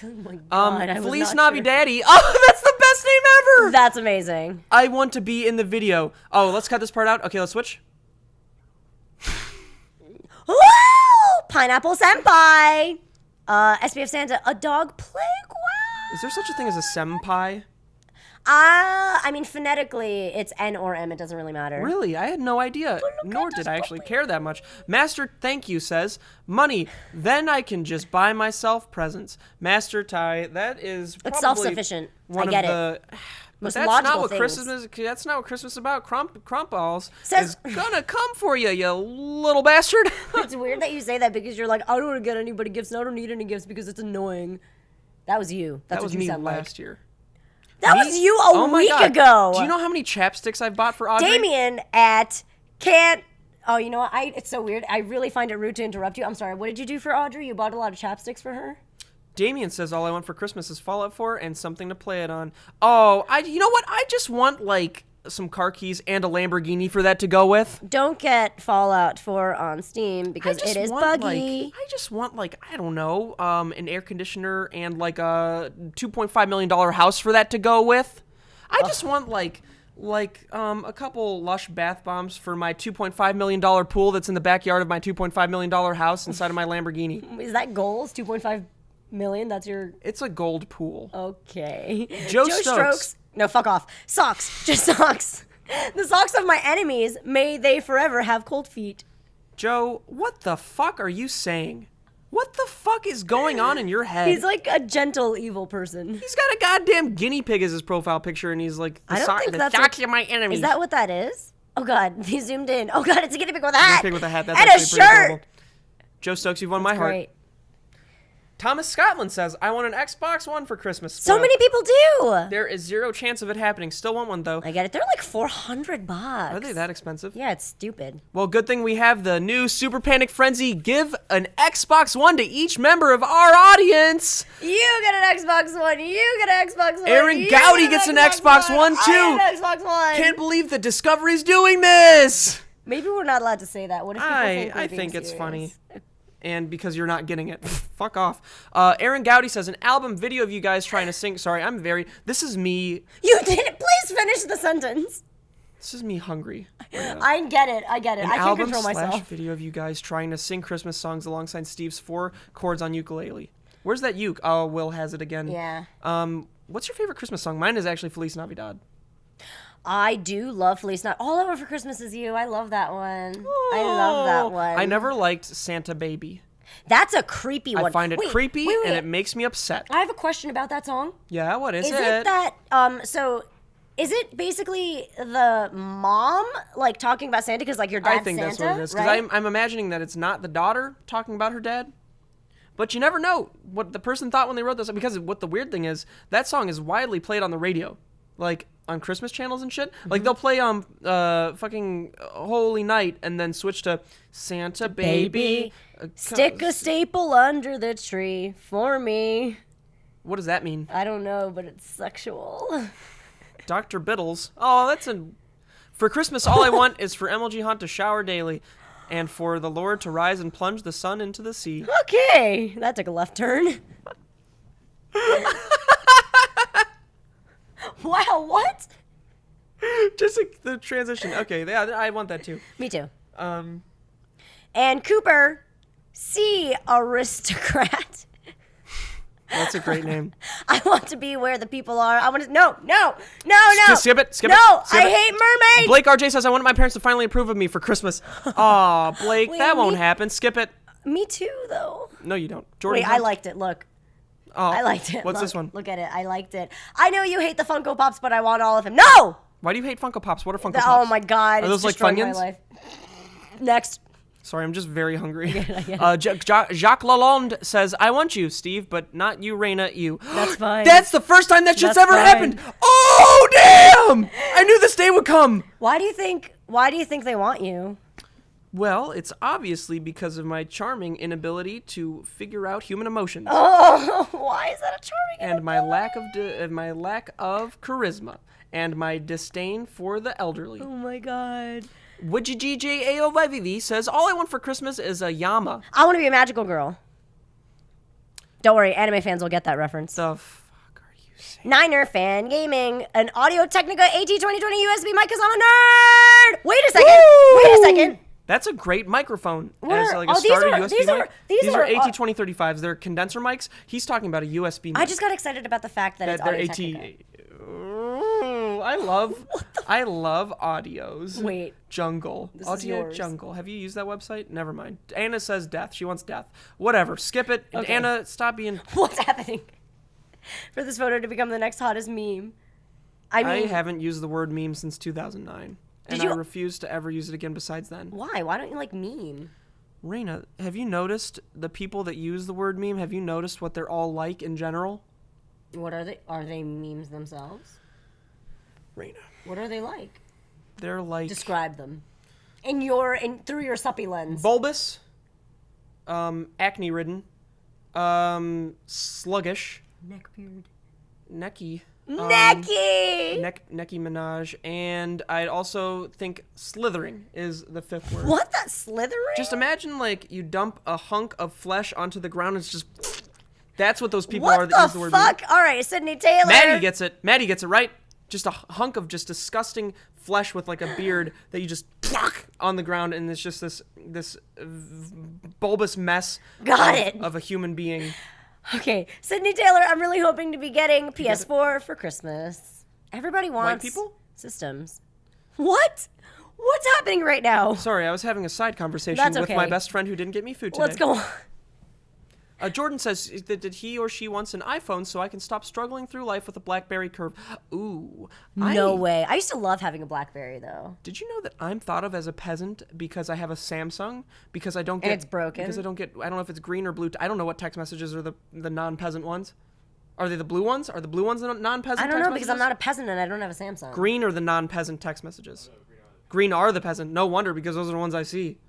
Oh my god! Felice Navi Daddy. Oh, that's the best name ever. That's amazing. I want to be in the video. Oh, let's cut this part out. Okay, let's switch. Woo! Pineapple Senpai. SPF Santa, a dog plague. Wow. Is there such a thing as a senpai? I mean, phonetically, it's N or M. It doesn't really matter. Really? I had no idea. Nor did I actually care that much. Master Thank You says, money, then I can just buy myself presents. Master Ty, that is probably It's self-sufficient. one I get of it. the... Most But that's logical not what things. Christmas is. That's not what Christmas is about. Crump balls Says- is gonna come for you, you little bastard. It's weird that you say that because you're like, I don't want to get anybody gifts and I don't need any gifts because it's annoying. That was you. That's That was what you me sound last year. That was you a my week God. ago. Do you know how many chapsticks I've bought for Audrey? Damien at can't. Oh, you know what? It's so weird. I really find it rude to interrupt you. I'm sorry. What did you do for Audrey? You bought a lot of chapsticks for her? Damien says all I want for Christmas is Fallout 4 and something to play it on. Oh, you know what? I just want like some car keys and a Lamborghini for that to go with. Don't get Fallout 4 on Steam because it is buggy. I just want like I don't know, an air conditioner and like a $2.5 million house for that to go with. I just want like a couple Lush bath bombs for my $2.5 million pool that's in the backyard of my $2.5 million house inside of my Lamborghini. Is that goals? 2.5 million? That's your... It's a gold pool. Okay. Joe Stokes. No, fuck off. Socks. Just socks. The socks of my enemies, may they forever have cold feet. Joe, what the fuck are you saying? What the fuck is going on in your head? He's like a gentle, evil person. He's got a goddamn guinea pig as his profile picture, and he's like, I don't think the that's socks of my enemies. Is that what that is? Oh, God. He zoomed in. Oh, God. It's a guinea pig with a hat. Guinea pig with a hat. That's and a actually pretty shirt. adorable. Joe Stokes, you've won my heart. Great. Thomas Scotland says, I want an Xbox One for Christmas. So Well, many people do. There is zero chance of it happening. Still want one, though. I get it. They're like $400. Are they that expensive? Yeah, it's stupid. Well, good thing we have the new Super Panic Frenzy. Give an Xbox One to each member of our audience. You get an Xbox One. You get an Xbox One. Aaron you Gowdy get gets an Xbox One, too. I get an Xbox One. Can't believe that Discovery's doing this. Maybe we're not allowed to say that. What if people think we're I being think it's serious? funny. And because you're not getting it. Fuck off. Aaron Gowdy says, an album video of you guys trying to sing. Sorry, this is me. You didn't. Please finish the sentence. This is me hungry. I get it. I get it. An I can't album control slash myself. video of you guys trying to sing Christmas songs alongside Steve's 4 chords on ukulele. Where's that uke? Oh, Will has it again. Yeah. What's your favorite Christmas song? Mine is actually Feliz Navidad. I do love Feliz Night. All I Want for Christmas Is You. I love that one. I love that one. I never liked Santa Baby. That's a creepy one. I find it Wait, creepy wait. and it makes me upset. I have a question about that song. Yeah, what is Is it that so is it basically the mom like talking about Santa because like your dad's I think Santa, that's what it is. Because right? I'm imagining that it's not the daughter talking about her dad. But you never know what the person thought when they wrote this. Because what the weird thing is, that song is widely played on the radio. Like on Christmas channels and shit. Like they'll play fucking Holy Night and then switch to Santa Baby. Stick a staple under the tree for me. What does that mean? I don't know, but it's sexual. Dr. Biddles. Oh, for Christmas, all I want is for MLG Hunt to shower daily and for the Lord to rise and plunge the sun into the sea. Okay, that took a left turn. Wow, what? Just like the transition. Okay, yeah, I want that too. Me too. And Cooper, C aristocrat. That's a great name. I want to be where the people are. I want to. No. Just skip it. No, I hate mermaids. Blake RJ says, I wanted my parents to finally approve of me for Christmas. Aw, Blake, Wait, that won't me- happen. Skip it. Me too, though. No, you don't. Jordan. Wait, I liked it. Look. Oh, I liked it. What's Look, this one? Look at it. I liked it. I know you hate the Funko Pops, but I want all of them. No! Why do you hate Funko Pops? What are Funko Oh Pops? my God. Are It's those like destroying Funyuns? my life. Next. Sorry, I'm just very hungry. I get it. Jacques Lalonde says, I want you, Steve, but not you, Raina, you. That's fine. That's the first time that shit's That's ever fine. happened. Oh, damn! I knew this day would come. Why do you think they want you? Well, it's obviously because of my charming inability to figure out human emotions Oh, why is that a charming and my lack of charisma and my disdain for the elderly. Oh my God. WGGJAOYVV says, all I want for Christmas is a Yama. I want to be a magical girl. Don't worry, anime fans will get that reference. The fuck are you saying? Niner Fan Gaming, an Audio Technica AT2020 USB mic because I'm a nerd. Wait a second. Woo! Wait a second. That's a great microphone. What As are- like a oh, these starter are- USB these mic. are- these are- AT2035s. They're condenser mics. He's talking about a USB mic. I just got excited about the fact that it's They're Audio AT. Technica. I love Audios. Wait. Jungle. This is Audio yours. Jungle. Have you used that website? Never mind. Anna says death. She wants death. Whatever. Skip it. Okay. Anna, stop being... What's happening? For this photo to become the next hottest meme. I I mean, haven't used the word meme since 2009. And you- I refuse to ever use it again besides then. why? Why don't you like meme? Raina, have you noticed the people that use the word meme? Have you noticed what they're all like in general? What are they? Are they memes themselves? Raina. What are they like? They're like... Describe them. Through your suppy lens. bulbous, acne-ridden, sluggish, Neckbeard. necky, Necky! Necky Minaj, and I'd also think slithering is the fifth word. What? That slithering? Just imagine like you dump a hunk of flesh onto the ground and it's just... That's what those people what are that use the the word fuck? All right, Sydney Taylor. Maddie gets it. Maddie gets it right. Just a hunk of just disgusting flesh with like a beard that you just pluck on the ground, and it's just this bulbous mess Got it. of a human being. Okay, Sydney Taylor, I'm really hoping to be getting PS4 for Christmas. Everybody wants people? systems. What? What's happening right now? Sorry, I was having a side conversation That's with my okay. best friend who didn't get me food today. Let's go on. Jordan says that he or she wants an iPhone so I can stop struggling through life with a BlackBerry Curve. Ooh. No way. I used to love having a BlackBerry though. Did you know that I'm thought of as a peasant because I have a Samsung? Because I don't get... And it's broken? Because I don't know if it's green or blue. I don't know what text messages are the non-peasant ones. Are they the blue ones? Are the blue ones the non-peasant I don't text know because I'm messages? not a peasant and I don't have a Samsung. Green are the non-peasant text messages. Green are the peasant. No wonder, because those are the ones I see.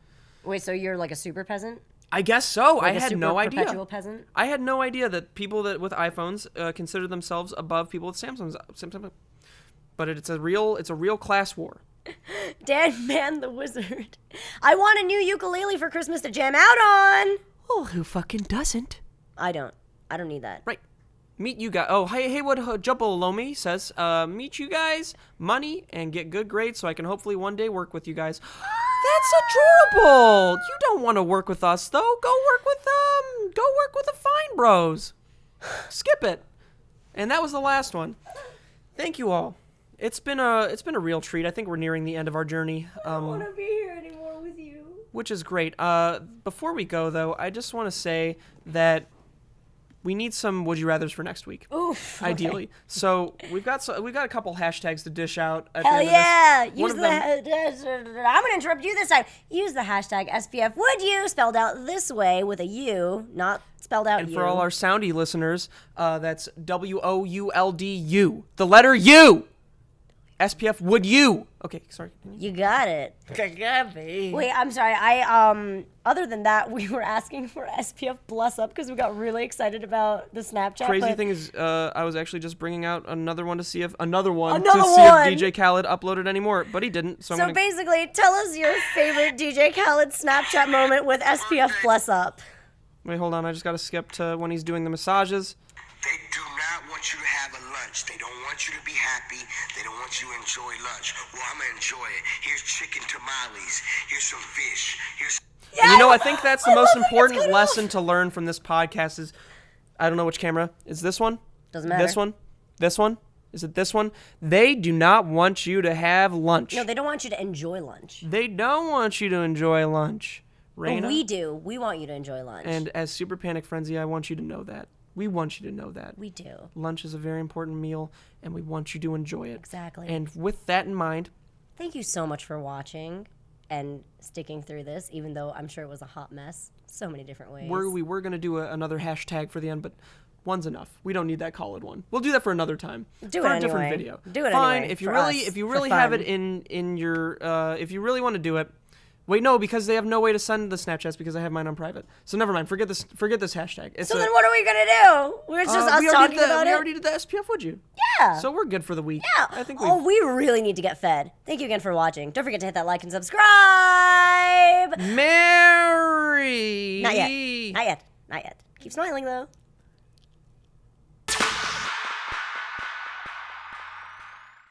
Wait, so you're like a super peasant? I guess so. Like I a had super no idea. perpetual peasant? I had no idea that people that with iPhones consider themselves above people with Samsungs. But it's a real class war. Dan Man the Wizard. I want a new ukulele for Christmas to jam out on. Oh, who fucking doesn't? I don't need that. Right. Meet you guys. Oh, hey, Haywood Jumpalomi says, meet you guys, money, and get good grades so I can hopefully one day work with you guys. That's adorable. You don't want to work with us, though. Go work with the Fine Bros. Skip it. And that was the last one. Thank you all. It's been a real treat. I think we're nearing the end of our journey. I don't want to be here anymore with you. Which is great. Before we go, though, I just want to say that we need some would you rathers for next week. Oof. Ideally. So we've got a couple hashtags to dish out at Hell the end yeah! of this. One Use of the. them, I'm gonna interrupt you this time. Use the hashtag SPF. Would you spelled out this way with a U, not spelled out and U. for all our soundy listeners, that's WOULDU. The letter U. SPF would you? Okay, sorry. You got it. Wait. Wait, I'm sorry. I other than that, we were asking for SPF Plus Up because we got really excited about the Snapchat. Crazy but thing is, I was actually just bringing out another one to see if Another one. DJ Khaled uploaded anymore, but he didn't. So, So basically, tell us your favorite DJ Khaled Snapchat moment with SPF Plus Up. wait, hold on. I just got to skip to when he's doing the massages. They do not want you to have a lunch. They don't want you to be happy. They don't want you to enjoy lunch. Well, I'm going to enjoy it. Here's chicken tamales. Here's some fish. Here's... And you know, I think that's the most love that it's important cut lesson to learn from this podcast is, I don't know which camera. Is this one? Doesn't matter. This one? This one? Is it this one? They do not want you to have lunch. No, they don't want you to enjoy lunch. They don't want you to enjoy lunch. Raina, But we do. We want you to enjoy lunch. and as SuperPanicFrenzy, I want you to know that. We want you to know that. we do. Lunch is a very important meal, and we want you to enjoy it. Exactly. And with that in mind, Thank you so much for watching and sticking through this, even though I'm sure it was a hot mess. So many different ways. we were going to do another hashtag for the end, but one's enough. We don't need that call it one. We'll do that for another time. Do for it a different anyway. video. Do it Fine. anyway, If you for really us, if you for really have fun. it in your if you really want to do it. Wait, no, because they have no way to send the Snapchats because I have mine on private. So never mind. Forget this hashtag. It's So then what are we going to do? We're just us talking about we it? already did the SPF, would you? Yeah. So we're good for the week. Yeah. I think Oh, we really need to get fed. Thank you again for watching. Don't forget to hit that like and subscribe. Mary. Not yet. Not yet. Not yet. Keep smiling, though.